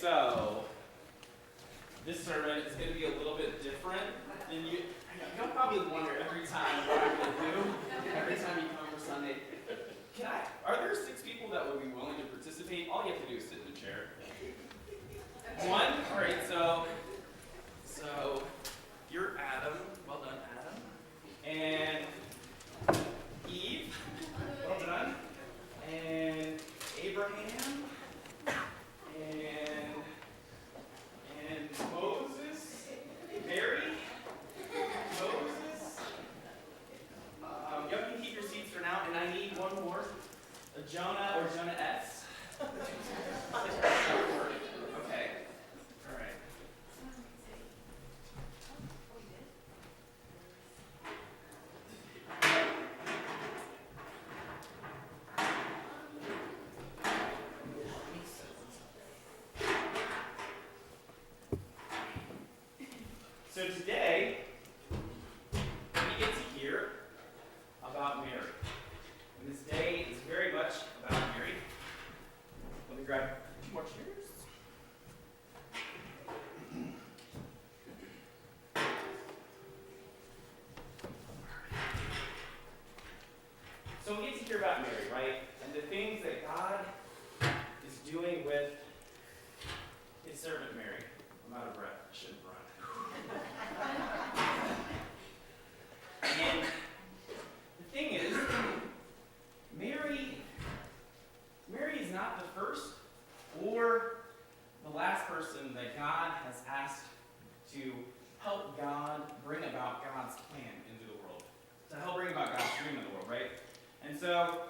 So this sermon is going to be a little bit different than you'll probably wonder every time what I'm going to do, every time you come for Sunday. Are there 6 people that would be willing to participate? All you have to do is sit in the chair. 1? All right, so you're Adam. Well done, Adam. And Eve. Well done. And Abraham. And Moses. Mary. Moses. You can keep your seats for now, and I need one more. A Jonah or Jonah S. Okay. All right. So today, we get to hear about Mary. And this day is very much about Mary. Let me grab 2 more chairs. So we get to hear about Mary, right? And the things that God is doing with his servant Mary. I'm out of breath. I shouldn't run. And the thing is, Mary is not the first or the last person that God has asked to help God bring about God's plan into the world. To help bring about God's dream in the world, right? And so,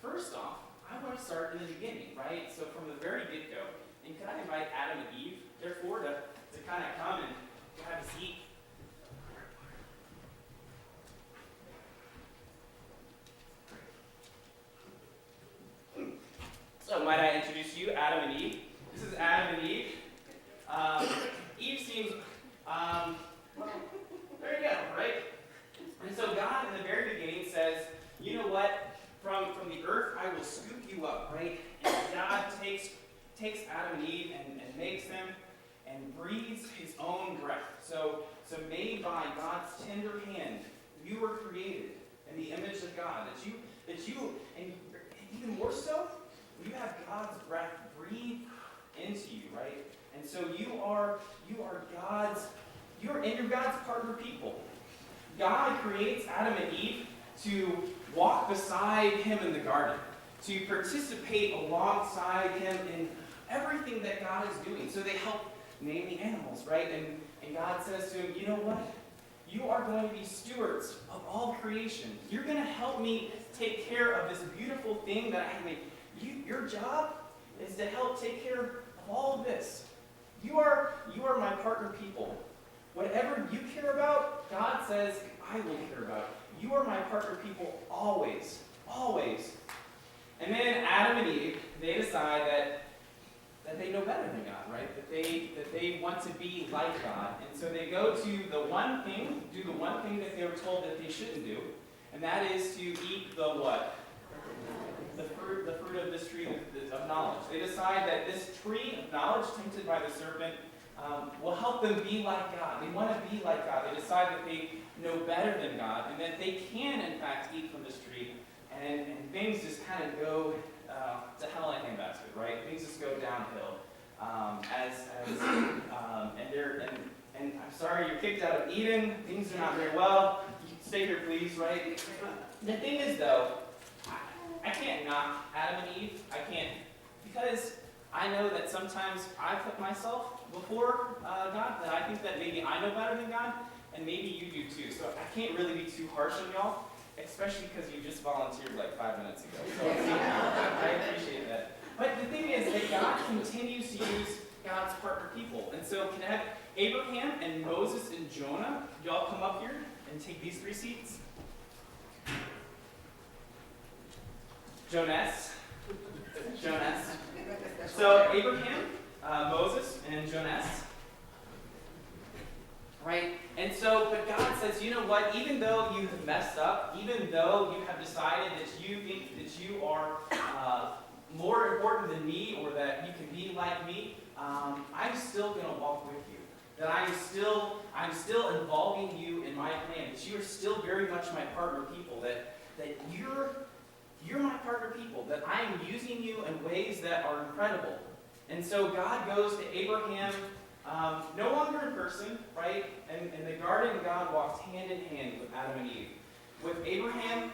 first off, I want to start in the beginning, right? So from the very get-go. And can I invite Adam and Eve, therefore, to kind of come and have a seat? So might I introduce you, Adam and Eve? This is Adam and Eve. Eve seems, there you go, right? And so God, in the very beginning, says, you know what? From the earth, I will scoop you up, right? And God takes Adam and Eve and makes them and breathes his own breath. So made by God's tender hand, you were created in the image of God. That you, and even more so, you have God's breath breathed into you, right? And so you're God's partner people. God creates Adam and Eve to walk beside him in the garden, to participate alongside him in everything that God is doing. So they help name the animals, right? And God says to him, you know what? You are going to be stewards of all creation. You're going to help me take care of this beautiful thing that I made. Your job is to help take care of all of this. You are my partner people. Whatever you care about, God says, I will care about. You are my partner people always. Always. And then Adam and Eve, they decide that they know better than God, right? That they want to be like God. And so they go to do the one thing that they were told that they shouldn't do, and that is to eat the what? The fruit of this tree of knowledge. They decide that this tree of knowledge, tempted by the serpent, will help them be like God. They want to be like God. They decide that they know better than God, and that they can, in fact, eat from this tree, and things just kind of go to hell in a handbasket, right? Things just go downhill. And I'm sorry you're kicked out of Eden. Things are not very well. You can stay here, please, right? The thing is, though, I can't knock Adam and Eve. I can't, because I know that sometimes I put myself before God, that I think that maybe I know better than God, and maybe you do too. So I can't really be too harsh on y'all, especially because you just volunteered like 5 minutes ago. So I appreciate that. But the thing is that God continues to use God's partner people. And so can I have Abraham and Moses and Jonah, y'all come up here and take these 3 seats? Jonas. So Abraham, Moses, and Jonas. Right? And so, but God says, you know what? Even though you have messed up, even though you have decided that you think that you are more important than me or that you can be like me, I'm still going to walk with you. That I'm still involving you in my plan. That you are still very much my partner people. That you're my partner people. That I am using you in ways that are incredible. And so God goes to Abraham, no longer in person, right? And in the garden, God walks hand in hand with Adam and Eve. With Abraham,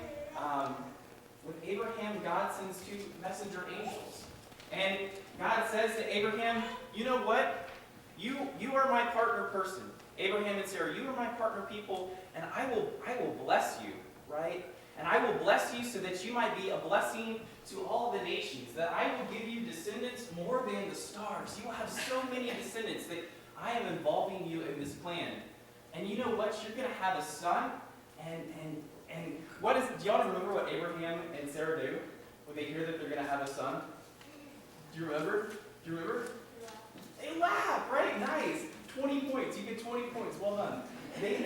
God sends 2 messenger angels. And God says to Abraham, you know what? You are my partner person. Abraham and Sarah, you are my partner people, and I will bless you, right? And I will bless you so that you might be a blessing to all the nations, that I will give you descendants more than the stars. You will have so many descendants that I am involving you in this plan. And you know what? You're going to have a son, and do y'all remember what Abraham and Sarah do when they hear that they're going to have a son? Do you remember? They laugh, right? Nice. 20 points. You get 20 points. Well done. They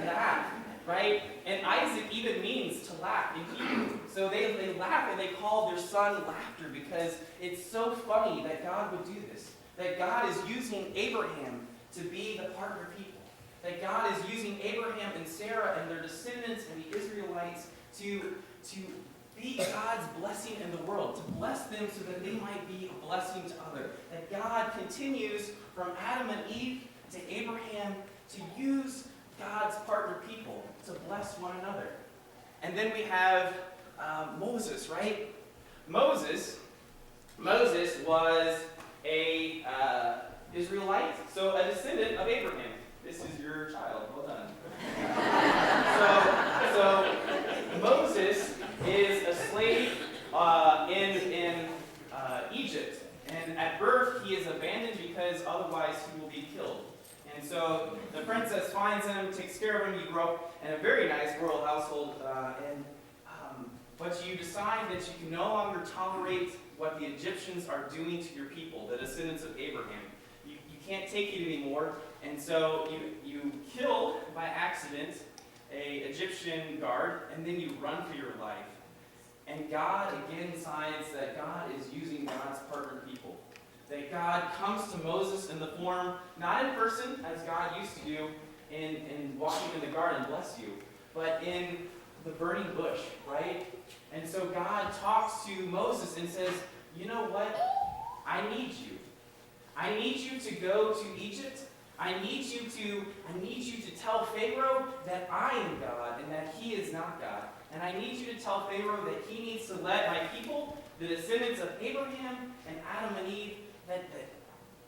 laugh, right? And Isaac even means to laugh in Hebrew. So they laugh and they call their son laughter because it's so funny that God would do this. That God is using Abraham to be the partner people. That God is using Abraham and Sarah and their descendants and the Israelites to be God's blessing in the world, to bless them so that they might be a blessing to others. That God continues from Adam and Eve to Abraham to use God's partner people to bless one another. And then we have Moses, right? Moses was a Israelite, so a descendant of Abraham. This is your child. Well done. So Moses is a slave in Egypt, and at birth he is abandoned because otherwise he will be killed. And so the princess finds him, takes care of him. You grow up in a very nice royal household, but you decide that you can no longer tolerate what the Egyptians are doing to your people, the descendants of Abraham. You can't take it anymore, and so you kill by accident an Egyptian guard, and then you run for your life. And God again decides that God is using God's partner people. That God comes to Moses in the form, not in person, as God used to do in walking in the garden, bless you, but in the burning bush, right? And so God talks to Moses and says, you know what? I need you. I need you to go to Egypt. I need you to tell Pharaoh that I am God and that he is not God. And I need you to tell Pharaoh that he needs to let my people, the descendants of Abraham and Adam and Eve, that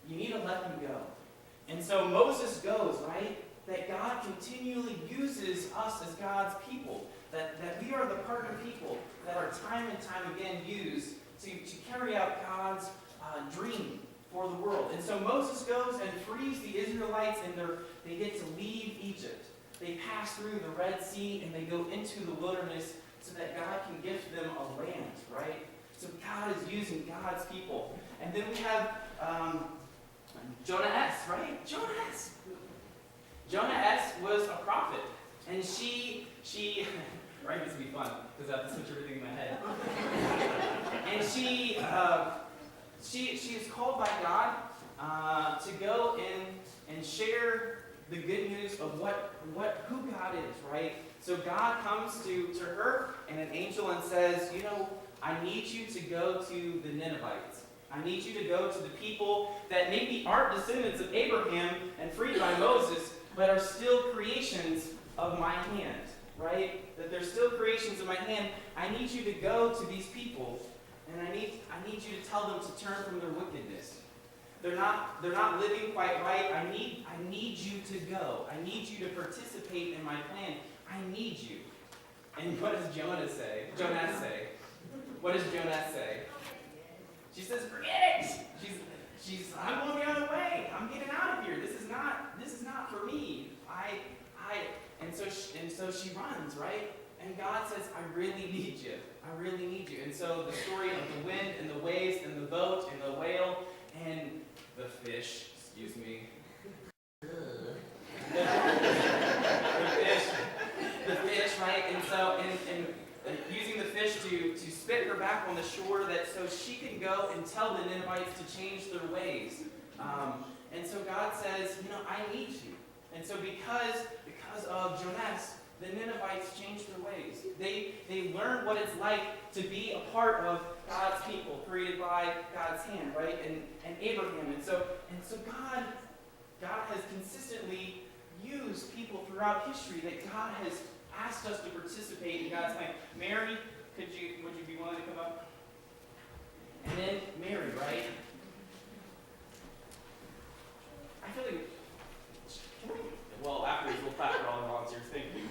you need to let them go. And so Moses goes, right? That God continually uses us as God's people. That we are the partner people that are time and time again used to carry out God's dream for the world. And so Moses goes and frees the Israelites, and they get to leave Egypt. They pass through the Red Sea, and they go into the wilderness so that God can gift them a land, right? So God is using God's people. And then we have Jonah S., right? Jonah S. was a prophet. And she right, this will be fun, because I have to switch everything in my head. And she is called by God to go and share the good news of who God is, right? So God comes to her and an angel and says, you know, I need you to go to the Ninevites. I need you to go to the people that maybe aren't descendants of Abraham and freed by Moses, but are still creations of my hand, right? That they're still creations of my hand. I need you to go to these people, and I need you to tell them to turn from their wickedness. They're not living quite right. I need you to go. I need you to participate in my plan. I need you. And what does Jonas say? What does Jonas say? She says, forget it. I'm going the other way. I'm getting out of here. This is not for me. And so she runs, right? And God says, I really need you. I really need you. And so the story of the wind and the waves and the boat and the whale and the fish, excuse me. the fish, right? And so, and using the fish to to spit her back on the shore so she can go and tell the Ninevites to change their ways. And so God says, I need you. And so because of Jonas, the Ninevites changed their ways. They learned what it's like to be a part of God's people, created by God's hand, right? And Abraham. And so God has consistently used people throughout history that God has asked us to participate in God's plan. Mary, would you be willing to come up? And then Mary, right? I feel like, well, afterwards we'll clap for all the volunteers. Thank you.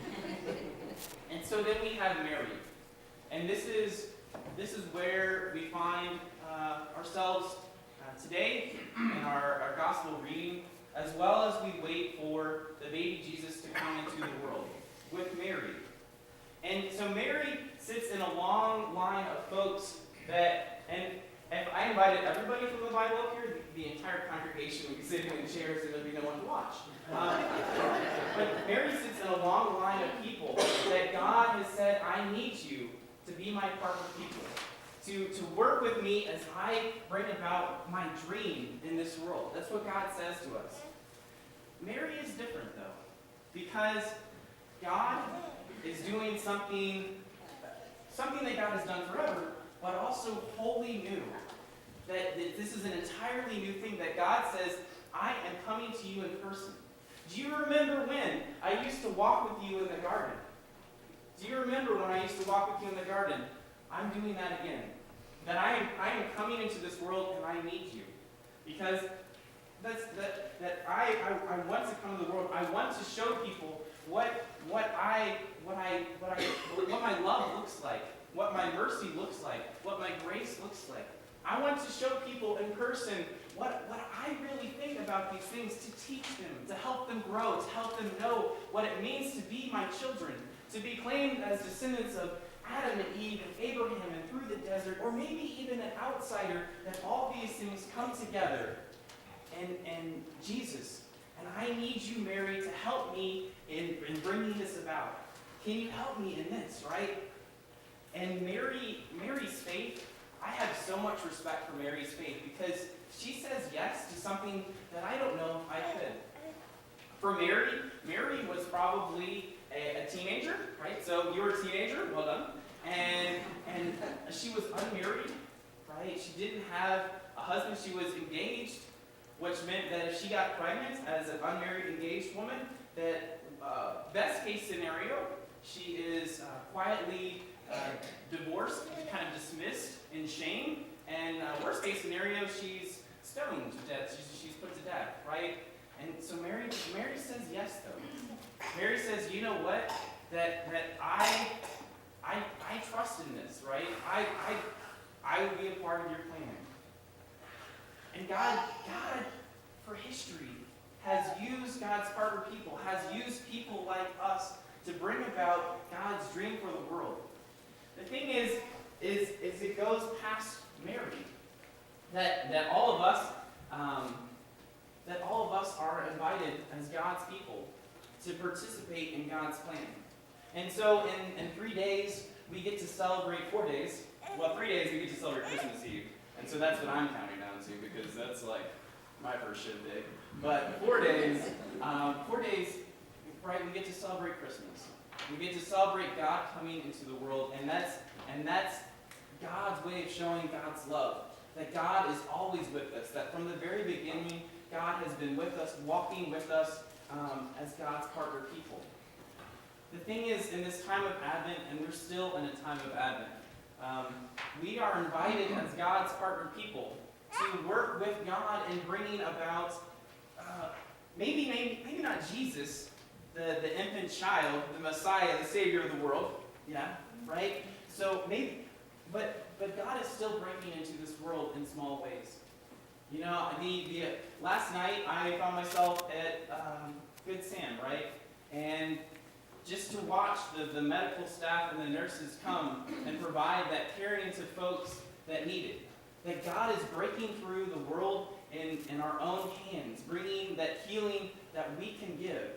And so then we have Mary. And this is where we find ourselves today in our gospel reading, as well as we wait for the baby Jesus to come into the world with Mary. And so Mary sits in a long line of folks and if I invited everybody from the Bible up here, the entire congregation would be sitting in chairs and there'd be no one to watch. But Mary sits in a long line of people that God has said, I need you to be my partner people, to work with me as I bring about my dream in this world. That's what God says to us. Mary is different, though, because God is doing something that God has done forever, but also wholly new. That this is an entirely new thing, that God says, I am coming to you in person. Do you remember when I used to walk with you in the garden? Do you remember when I used to walk with you in the garden? I'm doing that again. That I am coming into this world and I need you. Because I want to come to the world. I want to show people what my love looks like, what my mercy looks like, what my grace looks like. I want to show people in person what I really think about these things, to teach them, to help them grow, to help them know what it means to be my children, to be claimed as descendants of Adam and Eve and Abraham and through the desert, or maybe even an outsider, that all these things come together and Jesus. And I need you, Mary, to help me in bringing this about. Can you help me in this, right? And Mary's faith, I have so much respect for Mary's faith because she says yes to something that I don't know if I could. For Mary was probably a teenager, right? So you were a teenager, well done. And she was unmarried, right? She didn't have a husband. She was engaged, which meant that if she got pregnant as an unmarried, engaged woman, that best case scenario, she is quietly divorced, kind of dismissed in shame, and worst case scenario, she's stoned to death. She's put to death, right? And so Mary says yes, though. Mary says, you know what? That I trust in this, right? I will be a part of your plan. And God, for history, has used God's partner people, has used people like us to bring about God's dream for the world. The thing is it goes past Mary. That all of us are invited as God's people to participate in God's plan. And so in 3 days, we get to celebrate 4 days. Well, 3 days we get to celebrate Christmas Eve. And so that's what I'm counting down to, because that's like my first shift day. But 4 days, right, we get to celebrate Christmas. We get to celebrate God coming into the world, and that's God's way of showing God's love. That God is always with us. That from the very beginning, God has been with us, walking with us as God's partner people. The thing is, in this time of Advent, and we're still in a time of Advent, we are invited as God's partner people to work with God in bringing about, maybe not Jesus, the infant child, the Messiah, the Savior of the world, yeah, right? So maybe, but God is still breaking into this world in small ways. You know, the last night I found myself at Good Sam, right? And just to watch the medical staff and the nurses come and provide that caring to folks that need it. That God is breaking through the world in our own hands, bringing that healing that we can give.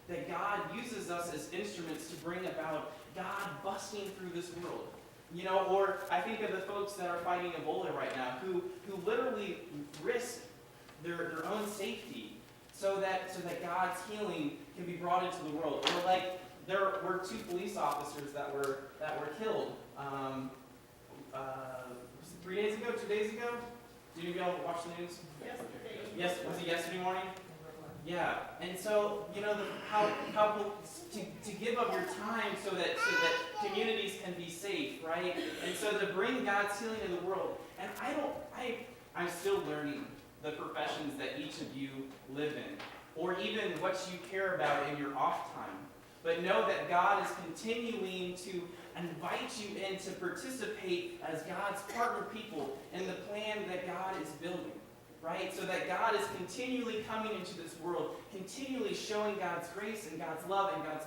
That God uses us as instruments to bring about God busting through this world. Or I think of the folks that are fighting Ebola right now, who literally risk their own safety so that God's healing can be brought into the world. Or like there were 2 police officers that were killed. Was it 3 days ago? 2 days ago? Did you all watch the news? Yesterday. Yes. Was it yesterday morning? Yeah. And so how to give up your time so that communities can be safe, right? And so to bring God's healing in the world. And I'm still learning the professions that each of you live in, or even what you care about in your off time. But know that God is continuing to invite you in to participate as God's partner people in the plan that God is building, right? So that God is continually coming into this world, continually showing God's grace and God's love and God's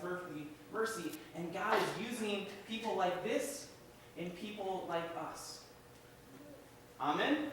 mercy, and God is using people like this and people like us. Amen?